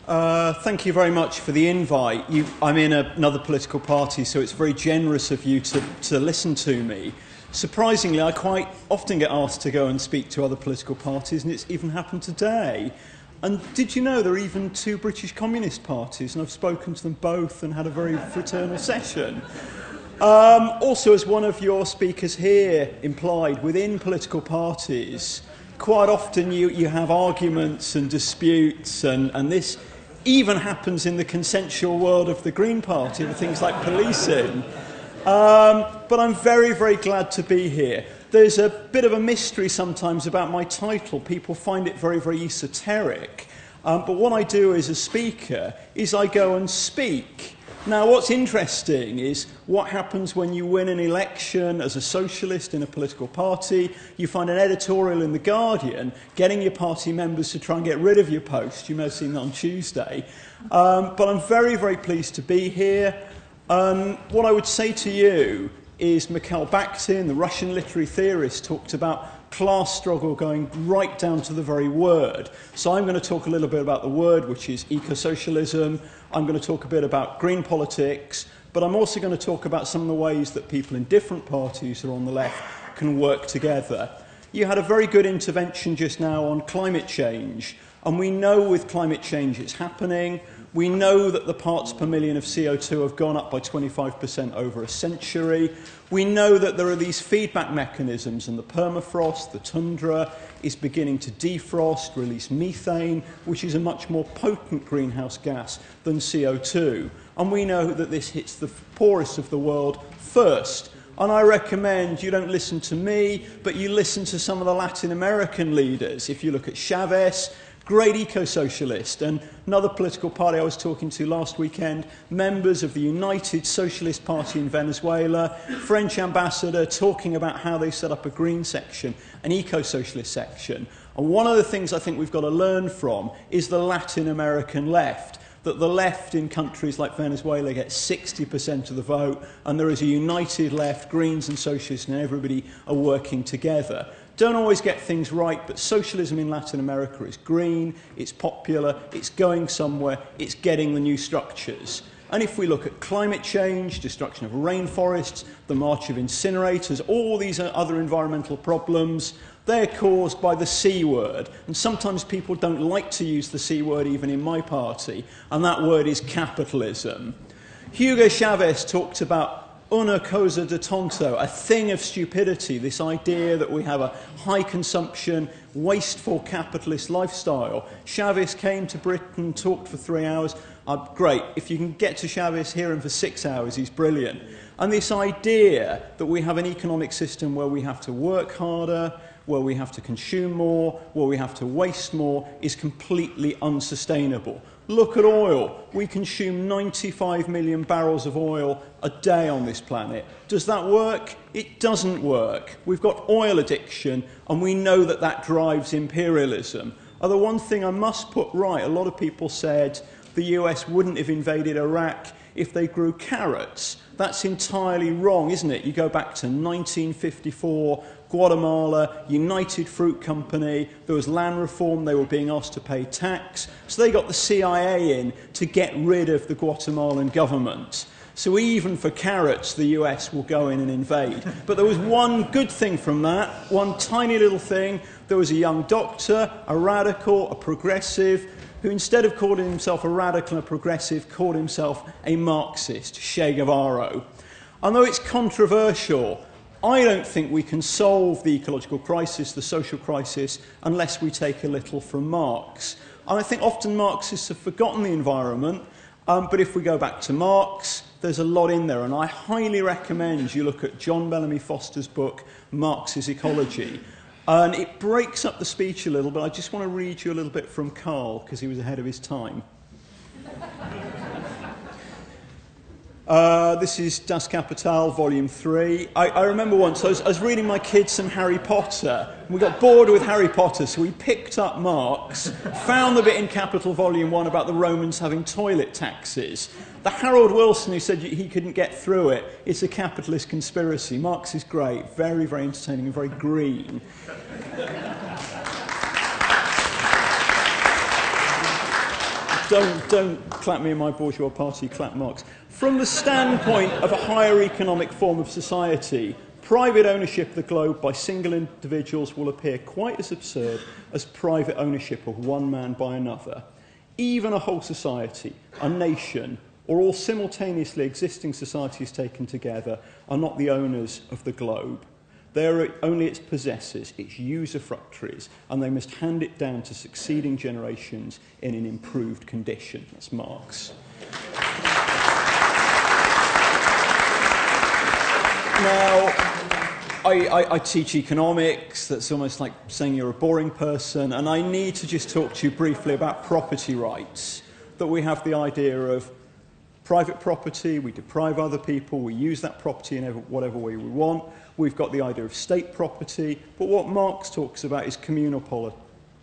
Thank you very much for the invite. I'm in another political party, so it's very generous of you to listen to me. Surprisingly, I quite often get asked to go and speak to other political parties, and it's even happened today. And did you know there are even two British Communist parties, and I've spoken to them both and had a very fraternal session. Also, as one of your speakers here implied, within political parties, quite often you have arguments and disputes, and this even happens in the consensual world of the Green Party with things like policing. But I'm very, very glad to be here. There's a bit of a mystery sometimes about my title. People find it very, very esoteric. But what I do as a speaker is I go and speak. Now, what's interesting is what happens when you win an election as a socialist in a political party. You find an editorial in The Guardian getting your party members to try and get rid of your post. You may have seen that on Tuesday. But I'm very, very pleased to be here. What I would say to you is Mikhail Bakhtin, the Russian literary theorist, talked about class struggle going right down to the very word. So I'm going to talk a little bit about the word, which is eco-socialism. I'm going to talk a bit about green politics, but I'm also going to talk about some of the ways that people in different parties who are on the left can work together. You had a very good intervention just now on climate change, and we know with climate change it's happening. We know that the parts per million of CO2 have gone up by 25% over a century. We know that there are these feedback mechanisms, and the permafrost, the tundra, is beginning to defrost, release methane, which is a much more potent greenhouse gas than CO2. And we know that this hits the poorest of the world first. And I recommend you don't listen to me, but you listen to some of the Latin American leaders. If you look at Chavez, great eco-socialist, and another political party I was talking to last weekend, members of the United Socialist Party in Venezuela, French ambassador talking about how they set up a green section, an eco-socialist section. And one of the things I think we've got to learn from is the Latin American left, that the left in countries like Venezuela gets 60% of the vote, and there is a united left, Greens and Socialists, and everybody are working together. Don't always get things right, but socialism in Latin America is green, it's popular, it's going somewhere, it's getting the new structures. And if we look at climate change, destruction of rainforests, the march of incinerators, all these other environmental problems, they're caused by the C word. And sometimes people don't like to use the C word even in my party, and that word is capitalism. Hugo Chavez talked about una cosa de tonto, a thing of stupidity, this idea that we have a high consumption, wasteful capitalist lifestyle. Chavez came to Britain, talked for 3 hours. Great, if you can get to Chavez, hear him for 6 hours, he's brilliant. And this idea that we have an economic system where we have to work harder, where we have to consume more, where we have to waste more, is completely unsustainable. Look at oil. We consume 95 million barrels of oil a day on this planet. Does that work? It doesn't work. We've got oil addiction, and we know that that drives imperialism. The one thing I must put right, a lot of people said the US wouldn't have invaded Iraq if they grew carrots. That's entirely wrong, isn't it? You go back to 1954, Guatemala, United Fruit Company, there was land reform, they were being asked to pay tax, so they got the CIA in to get rid of the Guatemalan government. So even for carrots, the US will go in and invade. But there was one good thing from that, one tiny little thing. There was a young doctor, a radical, a progressive, who instead of calling himself a radical and a progressive, called himself a Marxist, Che Guevara. And though it's controversial, I don't think we can solve the ecological crisis, the social crisis, unless we take a little from Marx. And I think often Marxists have forgotten the environment, but if we go back to Marx, there's a lot in there. And I highly recommend you look at John Bellamy Foster's book, Marx's Ecology. And it breaks up the speech a little, but I just want to read you a little bit from Karl, because he was ahead of his time. This is Das Kapital, Volume 3. I remember once, I was reading my kids some Harry Potter. We got bored with Harry Potter, so we picked up Marx, found the bit in Capital, Volume 1 about the Romans having toilet taxes. The Harold Wilson who said he couldn't get through it, it's a capitalist conspiracy. Marx is great, very, very entertaining and very green. don't clap me in my bourgeois party, clap Marx. From the standpoint of a higher economic form of society, private ownership of the globe by single individuals will appear quite as absurd as private ownership of one man by another. Even a whole society, a nation, or all simultaneously existing societies taken together are not the owners of the globe. They are only its possessors, its usufructuaries, and they must hand it down to succeeding generations in an improved condition. That's Marx. Now, I teach economics. That's almost like saying you're a boring person, and I need to just talk to you briefly about property rights. That we have the idea of private property, we deprive other people, we use that property in whatever way we want. We've got the idea of state property, but what Marx talks about is communal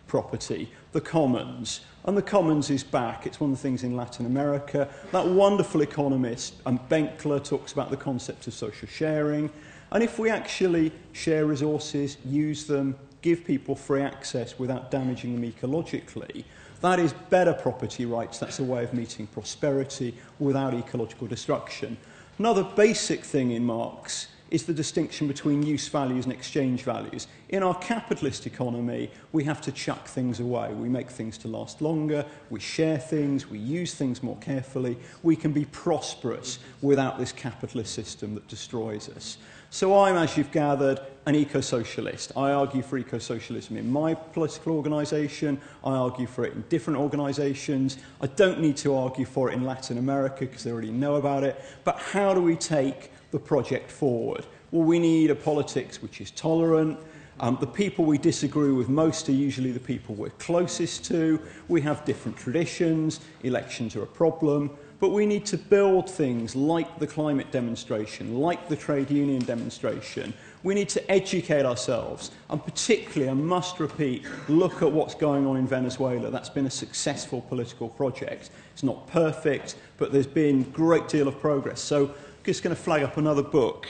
property, the commons. And the commons is back. It's one of the things in Latin America. That wonderful economist, Benkler, talks about the concept of social sharing. And if we actually share resources, use them, give people free access without damaging them ecologically, that is better property rights. That's a way of meeting prosperity without ecological destruction. Another basic thing in Marx is the distinction between use values and exchange values. In our capitalist economy, we have to chuck things away. We make things to last longer, we share things, we use things more carefully. We can be prosperous without this capitalist system that destroys us. So I'm, as you've gathered, an eco-socialist. I argue for eco-socialism in my political organisation. I argue for it in different organisations. I don't need to argue for it in Latin America because they already know about it. But how do we take the project forward? Well, we need a politics which is tolerant. The people we disagree with most are usually the people we're closest to. We have different traditions. Elections are a problem. But we need to build things like the climate demonstration, like the trade union demonstration. We need to educate ourselves, and particularly, I must repeat, look at what's going on in Venezuela. That's been a successful political project. It's not perfect, but there's been a great deal of progress. So I'm just going to flag up another book,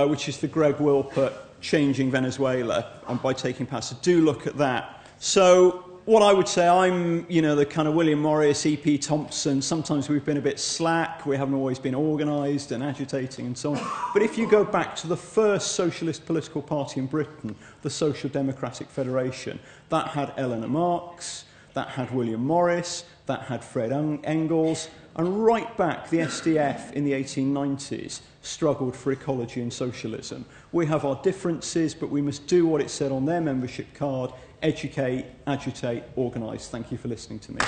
which is the Greg Wilpert, Changing Venezuela, and by taking power. So do look at that. So what I would say, I'm, the kind of William Morris, E.P. Thompson. Sometimes we've been a bit slack. We haven't always been organised and agitating and so on. But if you go back to the first socialist political party in Britain, the Social Democratic Federation, that had Eleanor Marx, that had William Morris, that had Fred Engels, and right back, the SDF in the 1890s struggled for ecology and socialism. We have our differences, but we must do what it said on their membership card: educate, agitate, organise. Thank you for listening to me.